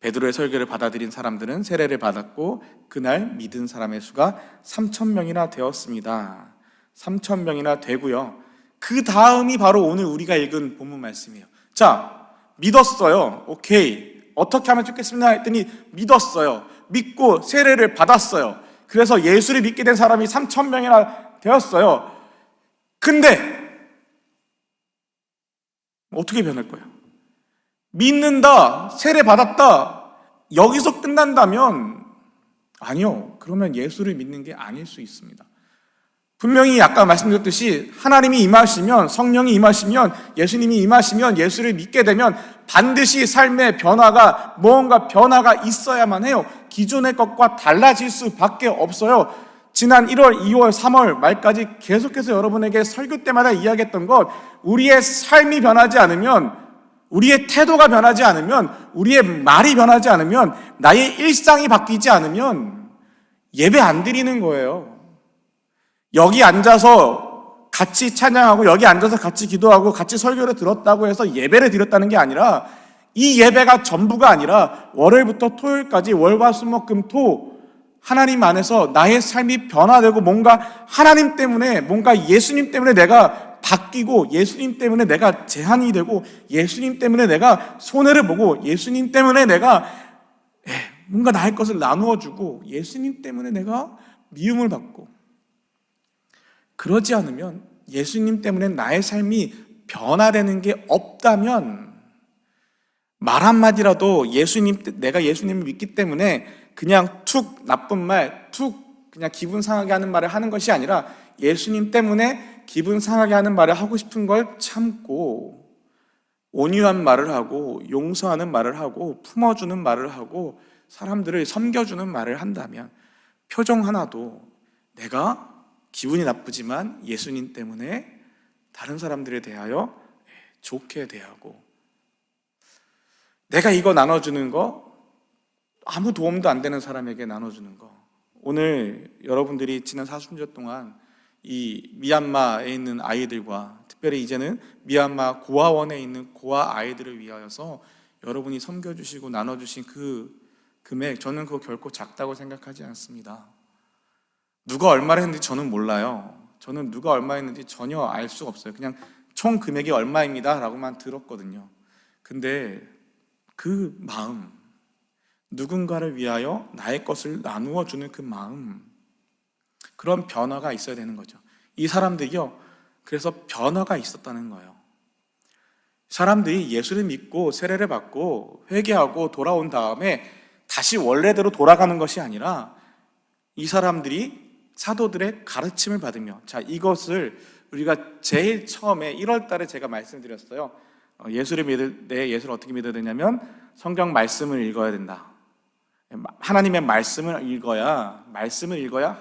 베드로의 설교를 받아들인 사람들은 세례를 받았고 그날 믿은 사람의 수가 3,000명이나 되었습니다. 3,000명이나 되고요. 그 다음이 바로 오늘 우리가 읽은 본문 말씀이에요. 자, 믿었어요. 오케이. 어떻게 하면 좋겠습니다 했더니 믿었어요. 믿고 세례를 받았어요. 그래서 예수를 믿게 된 사람이 3,000명이나 되었어요. 근데 어떻게 변할 거예요? 믿는다, 세례 받았다, 여기서 끝난다면 아니요. 그러면 예수를 믿는 게 아닐 수 있습니다. 분명히 아까 말씀드렸듯이 하나님이 임하시면, 성령이 임하시면, 예수님이 임하시면, 예수를 믿게 되면 반드시 삶의 변화가, 무언가 변화가 있어야만 해요. 기존의 것과 달라질 수밖에 없어요. 지난 1월, 2월, 3월 말까지 계속해서 여러분에게 설교 때마다 이야기했던 것, 우리의 삶이 변하지 않으면, 우리의 태도가 변하지 않으면, 우리의 말이 변하지 않으면, 나의 일상이 바뀌지 않으면 예배 안 드리는 거예요. 여기 앉아서 같이 찬양하고 여기 앉아서 같이 기도하고 같이 설교를 들었다고 해서 예배를 드렸다는 게 아니라, 이 예배가 전부가 아니라 월요일부터 토요일까지 월화수목금토 하나님 안에서 나의 삶이 변화되고 뭔가 하나님 때문에, 뭔가 예수님 때문에 내가 바뀌고, 예수님 때문에 내가 제한이 되고, 예수님 때문에 내가 손해를 보고, 예수님 때문에 내가 뭔가 나의 것을 나누어 주고, 예수님 때문에 내가 미움을 받고, 그러지 않으면, 예수님 때문에 나의 삶이 변화되는 게 없다면, 말 한마디라도 내가 예수님을 믿기 때문에 그냥 툭 나쁜 말, 툭 그냥 기분 상하게 하는 말을 하는 것이 아니라, 예수님 때문에 기분 상하게 하는 말을 하고 싶은 걸 참고 온유한 말을 하고 용서하는 말을 하고 품어주는 말을 하고 사람들을 섬겨주는 말을 한다면, 표정 하나도 내가 기분이 나쁘지만 예수님 때문에 다른 사람들에 대하여 좋게 대하고, 내가 이거 나눠주는 거 아무 도움도 안 되는 사람에게 나눠주는 거, 오늘 여러분들이 지난 40년 동안 이 미얀마에 있는 아이들과 특별히 이제는 미얀마 고아원에 있는 고아 아이들을 위하여서 여러분이 섬겨주시고 나눠주신 그 금액, 저는 그거 결코 작다고 생각하지 않습니다. 누가 얼마를 했는지 저는 몰라요. 저는 누가 얼마 했는지 전혀 알 수가 없어요. 그냥 총 금액이 얼마입니다 라고만 들었거든요. 근데 그 마음, 누군가를 위하여 나의 것을 나누어 주는 그 마음, 그런 변화가 있어야 되는 거죠. 이 사람들이요, 그래서 변화가 있었다는 거예요. 사람들이 예수를 믿고 세례를 받고 회개하고 돌아온 다음에 다시 원래대로 돌아가는 것이 아니라 이 사람들이 사도들의 가르침을 받으며, 자, 이것을 우리가 제일 처음에 1월 달에 제가 말씀드렸어요. 예수를 믿을 때 예수를 어떻게 믿어야 되냐면 성경 말씀을 읽어야 된다. 하나님의 말씀을 읽어야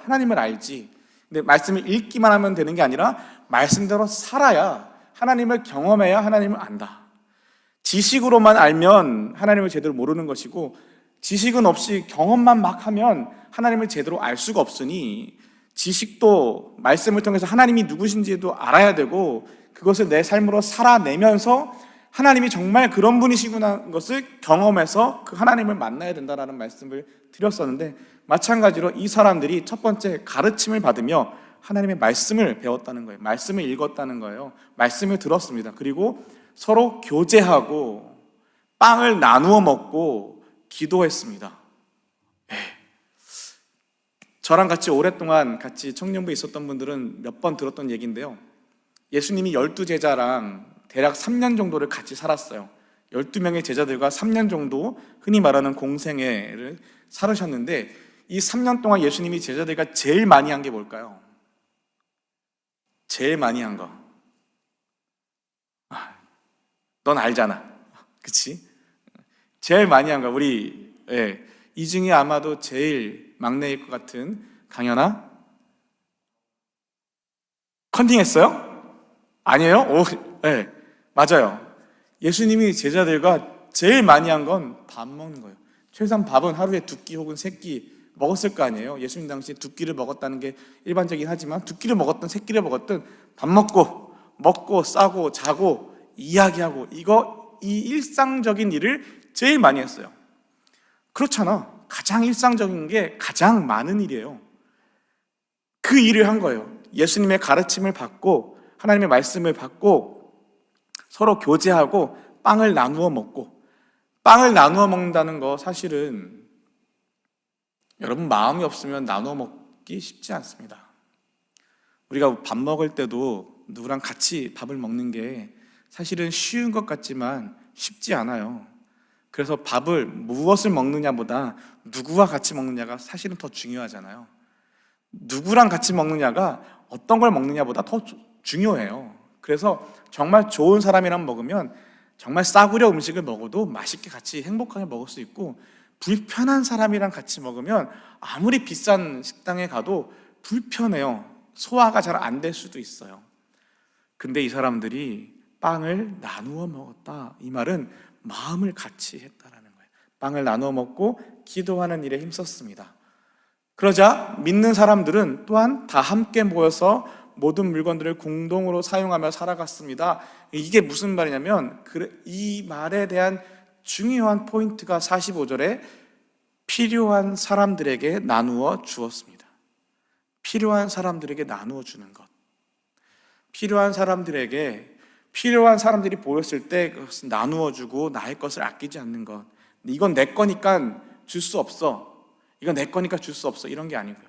하나님을 알지. 근데 말씀을 읽기만 하면 되는 게 아니라 말씀대로 살아야, 하나님을 경험해야 하나님을 안다. 지식으로만 알면 하나님을 제대로 모르는 것이고, 지식은 없이 경험만 막 하면 하나님을 제대로 알 수가 없으니, 지식도 말씀을 통해서 하나님이 누구신지도 알아야 되고, 그것을 내 삶으로 살아내면서 하나님이 정말 그런 분이시구나 것을 경험해서 그 하나님을 만나야 된다라는 말씀을 드렸었는데, 마찬가지로 이 사람들이 첫 번째 가르침을 받으며 하나님의 말씀을 배웠다는 거예요. 말씀을 읽었다는 거예요. 말씀을 들었습니다. 그리고 서로 교제하고 빵을 나누어 먹고 기도했습니다. 저랑 같이 오랫동안 같이 청년부에 있었던 분들은 몇 번 들었던 얘기인데요, 예수님이 12제자랑 대략 3년 정도를 같이 살았어요. 12명의 제자들과 3년 정도 흔히 말하는 공생애를 살으셨는데, 이 3년 동안 예수님이 제자들과 제일 많이 한 게 뭘까요? 제일 많이 한 거, 넌 알잖아, 그치? 제일 많이 한 거, 우리 이 중에 아마도 제일 막내일 것 같은 강연아, 컨팅했어요? 아니에요? 오, 네, 맞아요. 예수님이 제자들과 제일 많이 한 건 밥 먹는 거예요. 최소한 밥은 하루에 2끼 혹은 3끼 먹었을 거 아니에요. 예수님 당시에 2끼를 먹었다는 게 일반적이긴 하지만 2끼를 먹었든 3끼를 먹었든 밥 먹고 싸고 자고 이야기하고, 이 일상적인 일을 제일 많이 했어요. 그렇잖아. 가장 일상적인 게 가장 많은 일이에요. 그 일을 한 거예요. 예수님의 가르침을 받고 하나님의 말씀을 받고 서로 교제하고 빵을 나누어 먹고. 빵을 나누어 먹는다는 거 사실은 여러분, 마음이 없으면 나누어 먹기 쉽지 않습니다. 우리가 밥 먹을 때도 누구랑 같이 밥을 먹는 게 사실은 쉬운 것 같지만 쉽지 않아요. 그래서 밥을 무엇을 먹느냐보다 누구와 같이 먹느냐가 사실은 더 중요하잖아요. 누구랑 같이 먹느냐가 어떤 걸 먹느냐보다 더 중요해요. 그래서 정말 좋은 사람이랑 먹으면 정말 싸구려 음식을 먹어도 맛있게 같이 행복하게 먹을 수 있고, 불편한 사람이랑 같이 먹으면 아무리 비싼 식당에 가도 불편해요. 소화가 잘 안 될 수도 있어요. 근데 이 사람들이 빵을 나누어 먹었다, 이 말은 마음을 같이 했다라는 거예요. 빵을 나누어 먹고 기도하는 일에 힘썼습니다. 그러자 믿는 사람들은 또한 다 함께 모여서 모든 물건들을 공동으로 사용하며 살아갔습니다. 이게 무슨 말이냐면, 이 말에 대한 중요한 포인트가 45절에 필요한 사람들에게 나누어 주었습니다. 필요한 사람들에게 나누어 주는 것. 필요한 사람들이 보였을 때 그것을 나누어 주고 나의 것을 아끼지 않는 것. 이건 내 거니까 줄 수 없어. 이건 내 거니까 줄 수 없어. 이런 게 아니고요.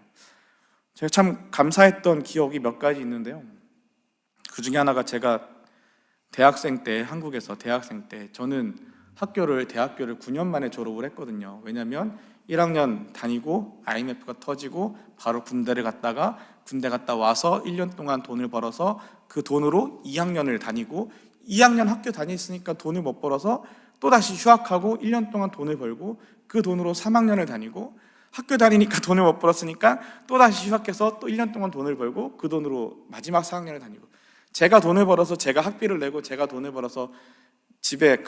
제가 참 감사했던 기억이 몇 가지 있는데요, 그 중에 하나가 제가 한국에서 대학생 때 저는 대학교를 9년 만에 졸업을 했거든요. 왜냐하면 1학년 다니고 IMF가 터지고 바로 군대 갔다 와서 1년 동안 돈을 벌어서 그 돈으로 2학년을 다니고, 2학년 학교 다녔으니까 돈을 못 벌어서 또다시 휴학하고 1년 동안 돈을 벌고, 그 돈으로 3학년을 다니고, 학교 다니니까 돈을 못 벌었으니까 또다시 휴학해서 또 1년 동안 돈을 벌고, 그 돈으로 마지막 4학년을 다니고, 제가 돈을 벌어서 제가 학비를 내고 제가 돈을 벌어서 집에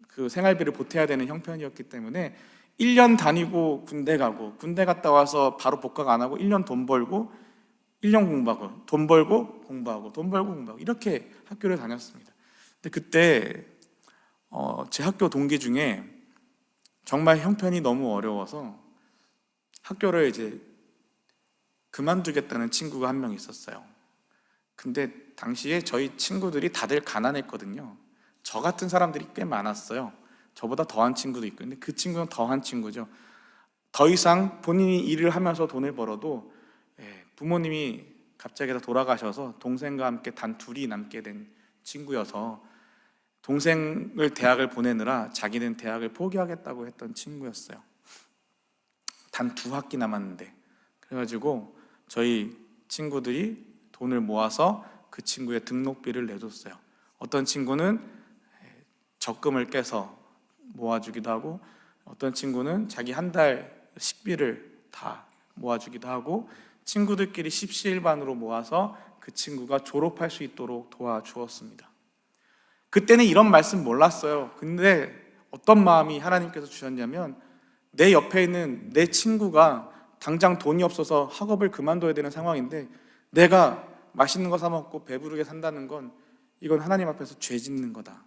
그 생활비를 보태야 되는 형편이었기 때문에 1년 다니고 군대 가고, 군대 갔다 와서 바로 복학 안 하고 1년 돈 벌고 1년 공부하고, 돈 벌고 공부하고, 돈 벌고 공부하고, 이렇게 학교를 다녔습니다. 근데 그때 제 학교 동기 중에 정말 형편이 너무 어려워서 학교를 이제 그만두겠다는 친구가 한 명 있었어요. 근데 당시에 저희 친구들이 다들 가난했거든요. 저 같은 사람들이 꽤 많았어요. 저보다 더한 친구도 있고, 근데 그 친구는 더한 친구죠. 더 이상 본인이 일을 하면서 돈을 벌어도 부모님이 갑자기 다 돌아가셔서 동생과 함께 단 둘이 남게 된 친구여서 동생을 대학을 보내느라 자기는 대학을 포기하겠다고 했던 친구였어요. 단 2학기 남았는데. 그래가지고 저희 친구들이 돈을 모아서 그 친구의 등록비를 내줬어요. 어떤 친구는 적금을 깨서 모아주기도 하고, 어떤 친구는 자기 한 달 식비를 다 모아주기도 하고, 친구들끼리 십시일반으로 모아서 그 친구가 졸업할 수 있도록 도와주었습니다. 그때는 이런 말씀 몰랐어요. 근데 어떤 마음이 하나님께서 주셨냐면, 내 옆에 있는 내 친구가 당장 돈이 없어서 학업을 그만둬야 되는 상황인데 내가 맛있는 거 사 먹고 배부르게 산다는 건 이건 하나님 앞에서 죄 짓는 거다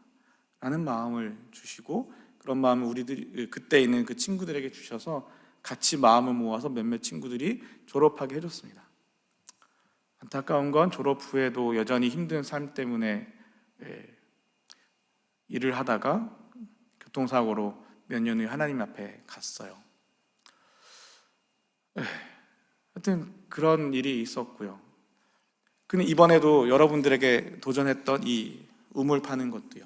라는 마음을 주시고, 그런 마음을 우리들이 그때 있는 그 친구들에게 주셔서 같이 마음을 모아서 몇몇 친구들이 졸업하게 해줬습니다. 안타까운 건 졸업 후에도 여전히 힘든 삶 때문에 일을 하다가 교통사고로 몇 년 후에 하나님 앞에 갔어요. 하여튼 그런 일이 있었고요. 근데 이번에도 여러분들에게 도전했던 이 우물 파는 것도요.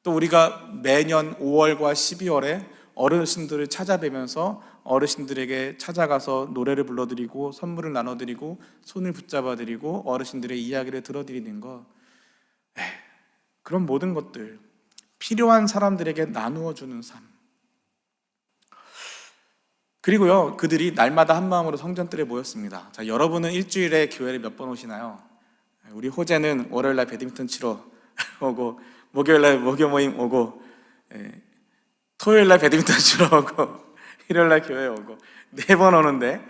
또 우리가 매년 5월과 12월에 어르신들을 찾아뵈면서 어르신들에게 찾아가서 노래를 불러드리고 선물을 나눠드리고 손을 붙잡아드리고 어르신들의 이야기를 들어드리는 것, 그런 모든 것들, 필요한 사람들에게 나누어주는 삶. 그리고요, 그들이 날마다 한 마음으로 성전뜰에 모였습니다. 자, 여러분은 일주일에 교회를 몇 번 오시나요? 우리 호재는 월요일날 배드민턴 치러 오고, 목요일날 목요 모임 오고, 토요일날 배드민턴 치러 오고, 일요일날 교회 오고, 4번 오는데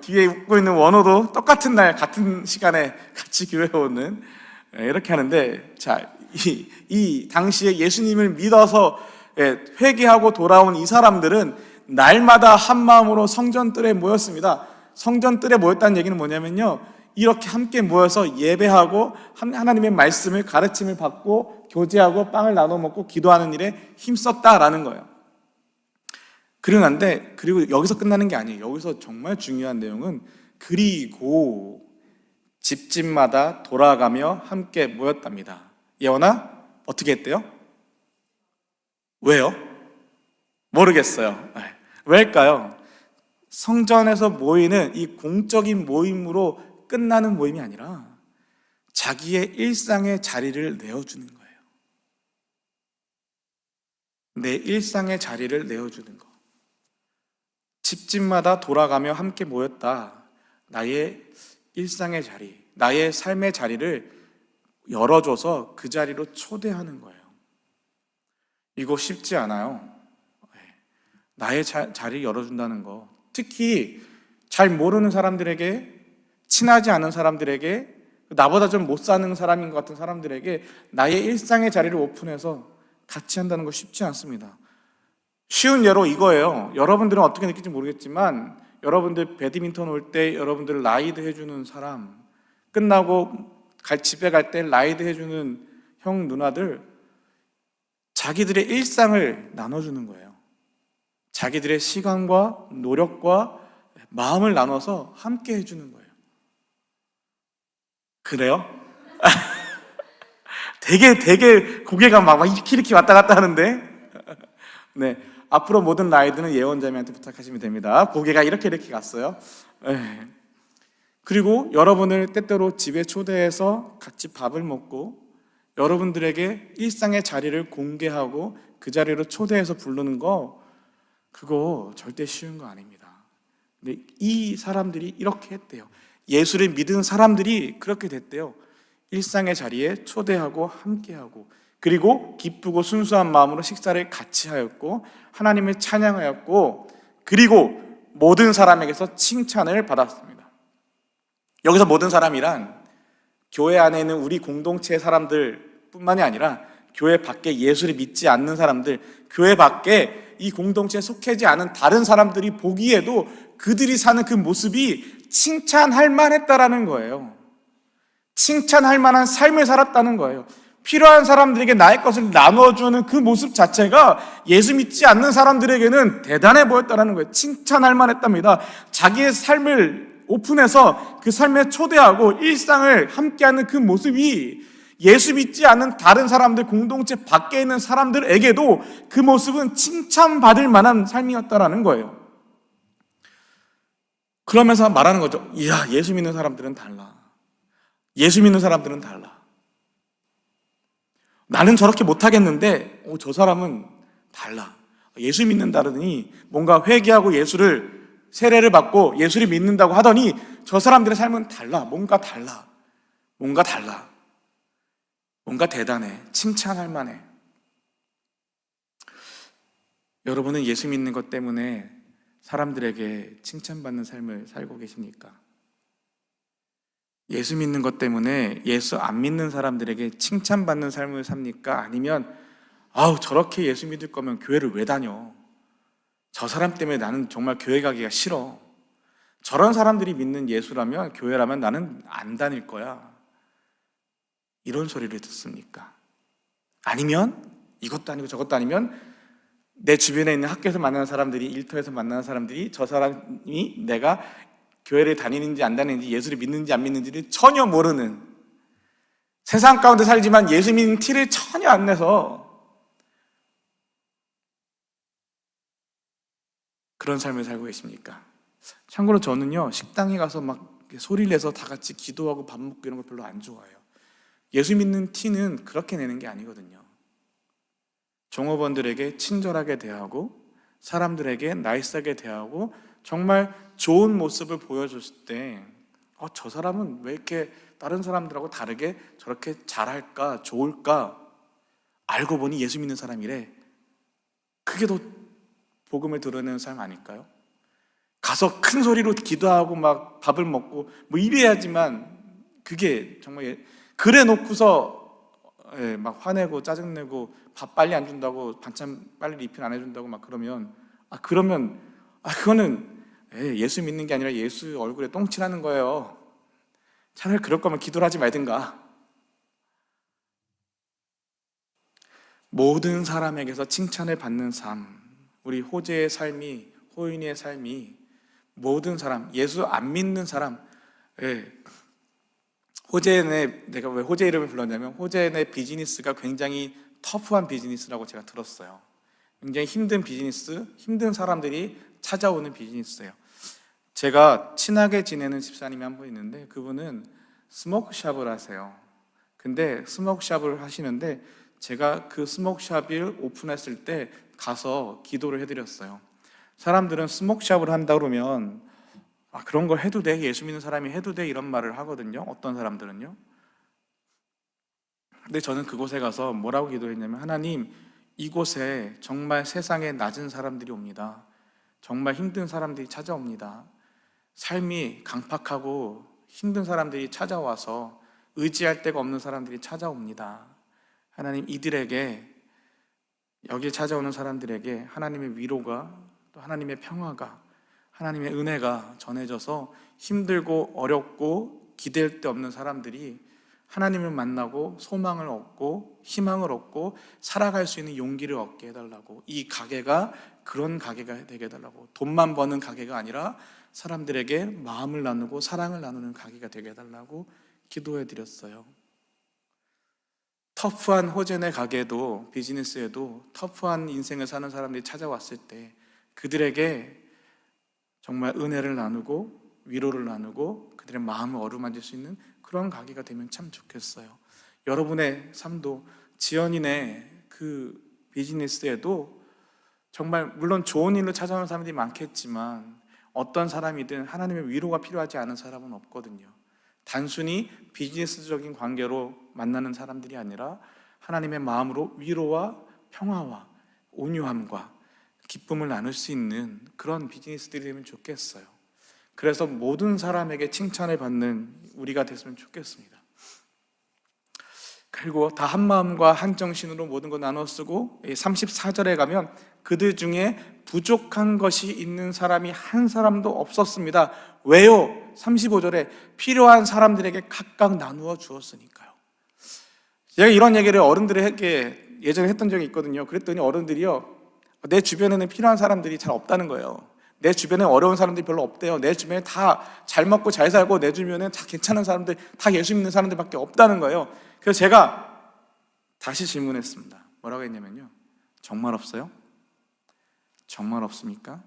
뒤에 웃고 있는 원호도 똑같은 날 같은 시간에 같이 교회 오는, 이렇게 하는데, 자, 이 당시에 예수님을 믿어서 회개하고 돌아온 이 사람들은 날마다 한 마음으로 성전뜰에 모였습니다. 성전뜰에 모였다는 얘기는 뭐냐면요, 이렇게 함께 모여서 예배하고 하나님의 말씀을 가르침을 받고 교제하고 빵을 나눠 먹고 기도하는 일에 힘썼다라는 거예요. 그리고 여기서 끝나는 게 아니에요. 여기서 정말 중요한 내용은 그리고 집집마다 돌아가며 함께 모였답니다. 예원아, 어떻게 했대요? 왜요? 모르겠어요. 왜일까요? 성전에서 모이는 이 공적인 모임으로 끝나는 모임이 아니라 자기의 일상의 자리를 내어주는 거예요. 내 일상의 자리를 내어주는 거. 집집마다 돌아가며 함께 모였다. 나의 일상의 자리, 나의 삶의 자리를 열어줘서 그 자리로 초대하는 거예요. 이거 쉽지 않아요. 나의 자리를 열어준다는 거, 특히 잘 모르는 사람들에게, 친하지 않은 사람들에게, 나보다 좀 못 사는 사람인 것 같은 사람들에게 나의 일상의 자리를 오픈해서 같이 한다는 거 쉽지 않습니다. 쉬운 예로 이거예요. 여러분들은 어떻게 느낄지 모르겠지만, 여러분들 배드민턴 올 때 여러분들 라이드 해주는 사람, 끝나고 집에 갈 때 라이드 해주는 형 누나들, 자기들의 일상을 나눠주는 거예요. 자기들의 시간과 노력과 마음을 나눠서 함께 해주는 거예요. 그래요? 되게 고개가 막 이렇게 왔다 갔다 하는데, 네, 앞으로 모든 라이드는 예원자매한테 부탁하시면 됩니다. 고개가 이렇게 갔어요. 그리고 여러분을 때때로 집에 초대해서 같이 밥을 먹고 여러분들에게 일상의 자리를 공개하고 그 자리로 초대해서 부르는 거, 그거 절대 쉬운 거 아닙니다. 근데 이 사람들이 이렇게 했대요. 예수를 믿은 사람들이 그렇게 됐대요. 일상의 자리에 초대하고 함께하고, 그리고 기쁘고 순수한 마음으로 식사를 같이 하였고 하나님을 찬양하였고, 그리고 모든 사람에게서 칭찬을 받았습니다. 여기서 모든 사람이란 교회 안에 있는 우리 공동체의 사람들 뿐만이 아니라 교회 밖에 예수를 믿지 않는 사람들, 교회 밖에 이 공동체에 속하지 않은 다른 사람들이 보기에도 그들이 사는 그 모습이 칭찬할 만했다라는 거예요. 칭찬할 만한 삶을 살았다는 거예요. 필요한 사람들에게 나의 것을 나누어주는 그 모습 자체가 예수 믿지 않는 사람들에게는 대단해 보였다는 거예요. 칭찬할 만했답니다. 자기의 삶을 오픈해서 그 삶에 초대하고 일상을 함께하는 그 모습이 예수 믿지 않는 다른 사람들, 공동체 밖에 있는 사람들에게도 그 모습은 칭찬받을 만한 삶이었다라는 거예요. 그러면서 말하는 거죠. 이야, 예수 믿는 사람들은 달라. 예수 믿는 사람들은 달라. 나는 저렇게 못하겠는데 저 사람은 달라. 예수 믿는다더니 뭔가 회개하고 예수를 세례를 받고 예수를 믿는다고 하더니 저 사람들의 삶은 달라. 뭔가 달라. 뭔가 달라. 뭔가 대단해. 칭찬할 만해. 여러분은 예수 믿는 것 때문에 사람들에게 칭찬받는 삶을 살고 계십니까? 예수 믿는 것 때문에 예수 안 믿는 사람들에게 칭찬받는 삶을 삽니까? 아니면 저렇게 예수 믿을 거면 교회를 왜 다녀? 저 사람 때문에 나는 정말 교회 가기가 싫어. 저런 사람들이 믿는 예수라면, 교회라면 나는 안 다닐 거야. 이런 소리를 듣습니까? 아니면 이것도 아니고 저것도 아니면 내 주변에 있는 학교에서 만나는 사람들이, 일터에서 만나는 사람들이 저 사람이 내가 교회를 다니는지 안 다니는지, 예수를 믿는지 안 믿는지를 전혀 모르는, 세상 가운데 살지만 예수 믿는 티를 전혀 안 내서 그런 삶을 살고 계십니까? 참고로 저는요, 식당에 가서 막 소리를 내서 다 같이 기도하고 밥 먹고 이런 거 별로 안 좋아해요. 예수 믿는 티는 그렇게 내는 게 아니거든요. 종업원들에게 친절하게 대하고 사람들에게 나이스하게 대하고 정말 좋은 모습을 보여줬을 때 저 사람은 왜 이렇게 다른 사람들하고 다르게 저렇게 잘할까, 좋을까? 알고 보니 예수 믿는 사람이래. 그게 더 복음을 드러내는 삶 아닐까요? 가서 큰 소리로 기도하고 막 밥을 먹고 뭐 이래야지만, 그게 정말 그래 놓고서 막 화내고 짜증내고 밥 빨리 안 준다고, 반찬 빨리 리필 안 해준다고 막 그러면 그거는 예수 믿는 게 아니라 예수 얼굴에 똥칠하는 거예요. 차라리 그럴 거면 기도를 하지 말든가. 모든 사람에게서 칭찬을 받는 삶, 우리 호재의 삶이, 호인의 삶이, 모든 사람, 예수 안 믿는 사람, 호재네, 내가 왜 호재 이름을 불렀냐면 호재네 비즈니스가 굉장히 터프한 비즈니스라고 제가 들었어요. 굉장히 힘든 비즈니스, 힘든 사람들이 찾아오는 비즈니스예요. 제가 친하게 지내는 집사님이 한 분 있는데 그분은 스모크샵을 하세요. 근데 스모크샵을 하시는데 제가 그 스모크샵을 오픈했을 때 가서 기도를 해드렸어요. 사람들은 스모크샵을 한다 그러면 그런 걸 해도 돼? 예수 믿는 사람이 해도 돼? 이런 말을 하거든요. 어떤 사람들은요. 근데 저는 그곳에 가서 뭐라고 기도했냐면, 하나님, 이곳에 정말 세상에 낮은 사람들이 옵니다. 정말 힘든 사람들이 찾아옵니다. 삶이 강팍하고 힘든 사람들이 찾아와서 의지할 데가 없는 사람들이 찾아옵니다. 하나님, 이들에게, 여기 찾아오는 사람들에게 하나님의 위로가, 또 하나님의 평화가, 하나님의 은혜가 전해져서 힘들고 어렵고 기댈 데 없는 사람들이 하나님을 만나고 소망을 얻고 희망을 얻고 살아갈 수 있는 용기를 얻게 해달라고, 이 가게가 그런 가게가 되게 해달라고, 돈만 버는 가게가 아니라 사람들에게 마음을 나누고 사랑을 나누는 가게가 되게 해달라고 기도해 드렸어요. 터프한 호재네 가게도, 비즈니스에도 터프한 인생을 사는 사람들이 찾아왔을 때 그들에게 정말 은혜를 나누고 위로를 나누고 그들의 마음을 어루만질 수 있는 그런 가게가 되면 참 좋겠어요. 여러분의 삶도 지연인의 그 비즈니스에도 정말 물론 좋은 일로 찾아오는 사람들이 많겠지만 어떤 사람이든 하나님의 위로가 필요하지 않은 사람은 없거든요. 단순히 비즈니스적인 관계로 만나는 사람들이 아니라 하나님의 마음으로 위로와 평화와 온유함과 기쁨을 나눌 수 있는 그런 비즈니스들이 되면 좋겠어요. 그래서 모든 사람에게 칭찬을 받는 우리가 됐으면 좋겠습니다. 그리고 다 한마음과 한정신으로 모든 걸 나눠 쓰고 34절에 가면 그들 중에 부족한 것이 있는 사람이 한 사람도 없었습니다. 왜요? 35절에 필요한 사람들에게 각각 나누어 주었으니까요. 제가 이런 얘기를 어른들에게 예전에 했던 적이 있거든요. 그랬더니 어른들이요, 내 주변에는 필요한 사람들이 잘 없다는 거예요. 내 주변에 어려운 사람들이 별로 없대요. 내 주변에 다 잘 먹고 잘 살고 내 주변에 다 괜찮은 사람들, 다 예수 믿는 사람들밖에 없다는 거예요. 그래서 제가 다시 질문했습니다. 뭐라고 했냐면요, 정말 없어요? 정말 없습니까?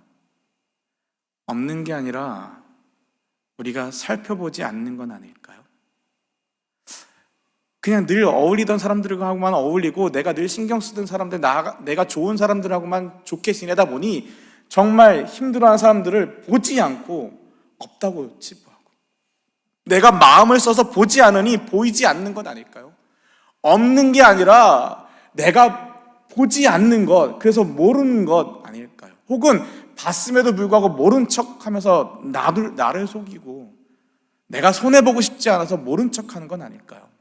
없는 게 아니라 우리가 살펴보지 않는 건 아닐까요? 그냥 늘 어울리던 사람들하고만 어울리고 내가 늘 신경 쓰던 사람들, 내가 좋은 사람들하고만 좋게 지내다 보니 정말 힘들어하는 사람들을 보지 않고 없다고 치부하고, 내가 마음을 써서 보지 않으니 보이지 않는 것 아닐까요? 없는 게 아니라 내가 보지 않는 것, 그래서 모르는 것 아닐까요? 혹은 봤음에도 불구하고 모른 척하면서 나를 속이고 내가 손해보고 싶지 않아서 모른 척하는 건 아닐까요?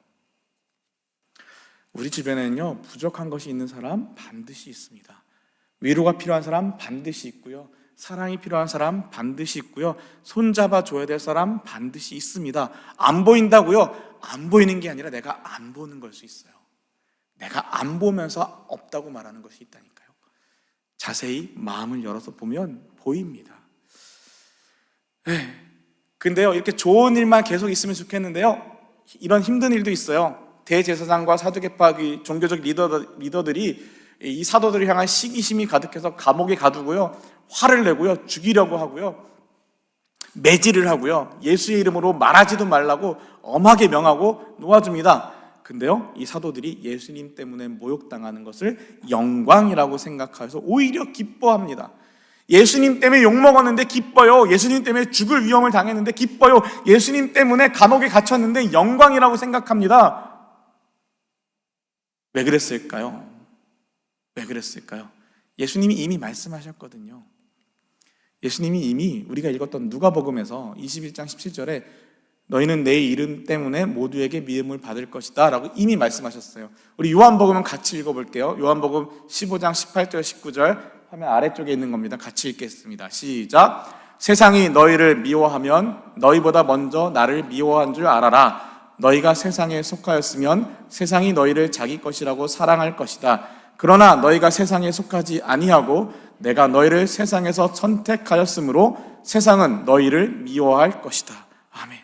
우리 주변에는요, 부족한 것이 있는 사람 반드시 있습니다. 위로가 필요한 사람 반드시 있고요, 사랑이 필요한 사람 반드시 있고요, 손잡아 줘야 될 사람 반드시 있습니다. 안 보인다고요? 안 보이는 게 아니라 내가 안 보는 걸 수 있어요. 내가 안 보면서 없다고 말하는 것이 있다니까요. 자세히 마음을 열어서 보면 보입니다. 근데요, 이렇게 좋은 일만 계속 있으면 좋겠는데요, 이런 힘든 일도 있어요. 대제사장과 사두개파 종교적 리더들이 이 사도들을 향한 시기심이 가득해서 감옥에 가두고요, 화를 내고요, 죽이려고 하고요, 매질을 하고요, 예수의 이름으로 말하지도 말라고 엄하게 명하고 놓아줍니다. 근데요, 이 사도들이 예수님 때문에 모욕당하는 것을 영광이라고 생각해서 오히려 기뻐합니다. 예수님 때문에 욕먹었는데 기뻐요. 예수님 때문에 죽을 위험을 당했는데 기뻐요. 예수님 때문에 감옥에 갇혔는데 영광이라고 생각합니다. 왜 그랬을까요? 왜 그랬을까요? 예수님이 이미 말씀하셨거든요. 예수님이 이미 우리가 읽었던 누가복음에서 21장 17절에 너희는 내 이름 때문에 모두에게 미움을 받을 것이다 라고 이미 말씀하셨어요. 우리 요한복음은 같이 읽어볼게요. 요한복음 15장 18절 19절 화면 아래쪽에 있는 겁니다. 같이 읽겠습니다. 시작. 세상이 너희를 미워하면 너희보다 먼저 나를 미워한 줄 알아라. 너희가 세상에 속하였으면 세상이 너희를 자기 것이라고 사랑할 것이다. 그러나 너희가 세상에 속하지 아니하고 내가 너희를 세상에서 선택하였으므로 세상은 너희를 미워할 것이다. 아멘.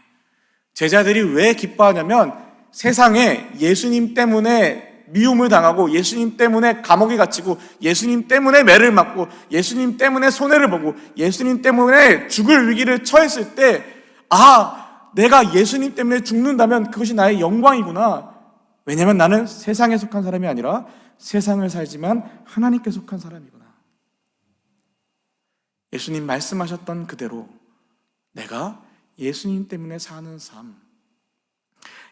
제자들이 왜 기뻐하냐면 세상에 예수님 때문에 미움을 당하고 예수님 때문에 감옥에 갇히고 예수님 때문에 매를 맞고 예수님 때문에 손해를 보고 예수님 때문에 죽을 위기를 처했을 때, 내가 예수님 때문에 죽는다면 그것이 나의 영광이구나. 왜냐하면 나는 세상에 속한 사람이 아니라 세상을 살지만 하나님께 속한 사람이구나. 예수님 말씀하셨던 그대로 내가 예수님 때문에 사는 삶,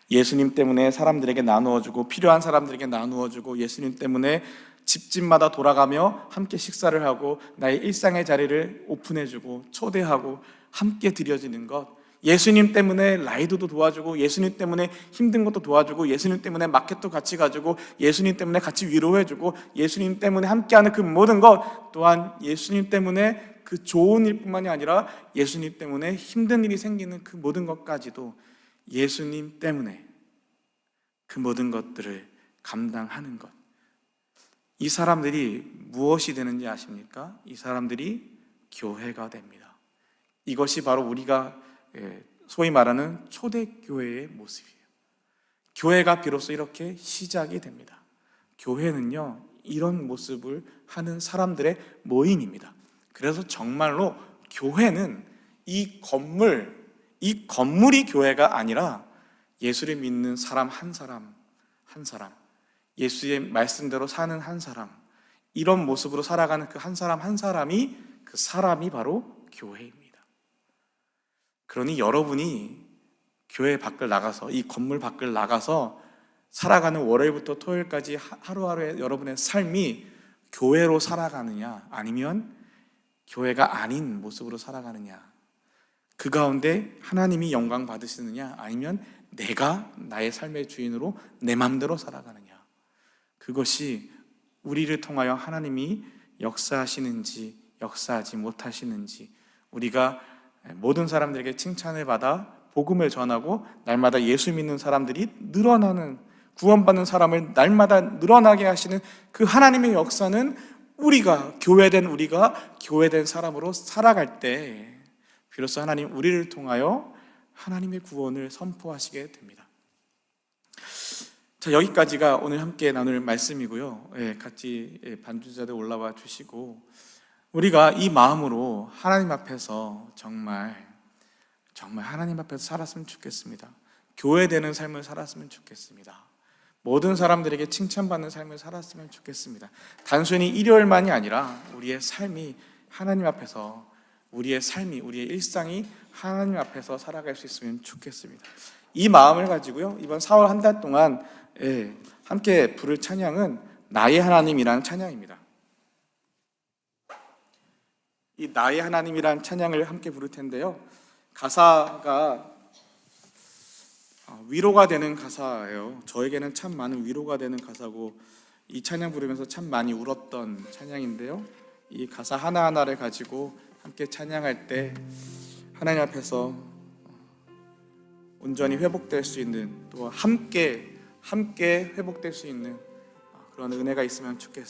예수님 때문에 사람들에게 나누어주고 필요한 사람들에게 나누어주고 예수님 때문에 집집마다 돌아가며 함께 식사를 하고 나의 일상의 자리를 오픈해주고 초대하고 함께 드려지는 것, 예수님 때문에 라이드도 도와주고 예수님 때문에 힘든 것도 도와주고 예수님 때문에 마켓도 같이 가지고 예수님 때문에 같이 위로해주고 예수님 때문에 함께하는 그 모든 것 또한 예수님 때문에 그 좋은 일뿐만이 아니라 예수님 때문에 힘든 일이 생기는 그 모든 것까지도 예수님 때문에 그 모든 것들을 감당하는 것. 이 사람들이 무엇이 되는지 아십니까? 이 사람들이 교회가 됩니다. 이것이 바로 우리가 소위 말하는 초대교회의 모습이에요. 교회가 비로소 이렇게 시작이 됩니다. 교회는요, 이런 모습을 하는 사람들의 모임입니다. 그래서 정말로 교회는 이 건물이 교회가 아니라 예수를 믿는 사람 한 사람, 예수의 말씀대로 사는 한 사람, 이런 모습으로 살아가는 그 한 사람 한 사람이, 그 사람이 바로 교회입니다. 그러니 여러분이 교회 밖을 나가서, 이 건물 밖을 나가서 살아가는 월요일부터 토요일까지 하루하루의 여러분의 삶이 교회로 살아가느냐, 아니면 교회가 아닌 모습으로 살아가느냐, 그 가운데 하나님이 영광 받으시느냐, 아니면 내가 나의 삶의 주인으로 내 마음대로 살아가느냐, 그것이 우리를 통하여 하나님이 역사하시는지 역사하지 못하시는지, 우리가 모든 사람들에게 칭찬을 받아 복음을 전하고 날마다 예수 믿는 사람들이 늘어나는 구원받는 사람을 날마다 늘어나게 하시는 그 하나님의 역사는 우리가 교회된 사람으로 살아갈 때 비로소 하나님 우리를 통하여 하나님의 구원을 선포하시게 됩니다. 자, 여기까지가 오늘 함께 나눌 말씀이고요. 같이 반주자들 올라와 주시고 우리가 이 마음으로 하나님 앞에서 정말 하나님 앞에서 살았으면 좋겠습니다. 교회되는 삶을 살았으면 좋겠습니다. 모든 사람들에게 칭찬받는 삶을 살았으면 좋겠습니다. 단순히 일요일만이 아니라 우리의 삶이 하나님 앞에서 우리의 일상이 하나님 앞에서 살아갈 수 있으면 좋겠습니다. 이 마음을 가지고요, 이번 4월 한 달 동안 함께 부를 찬양은 나의 하나님이라는 찬양입니다. 이 나의 하나님이라는 찬양을 함께 부를 텐데요, 가사가 위로가 되는 가사예요. 저에게는 참 많은 위로가 되는 가사고 이 찬양 부르면서 참 많이 울었던 찬양인데요, 이 가사 하나하나를 가지고 함께 찬양할 때 하나님 앞에서 온전히 회복될 수 있는, 또 함께 회복될 수 있는 그런 은혜가 있으면 좋겠습니다.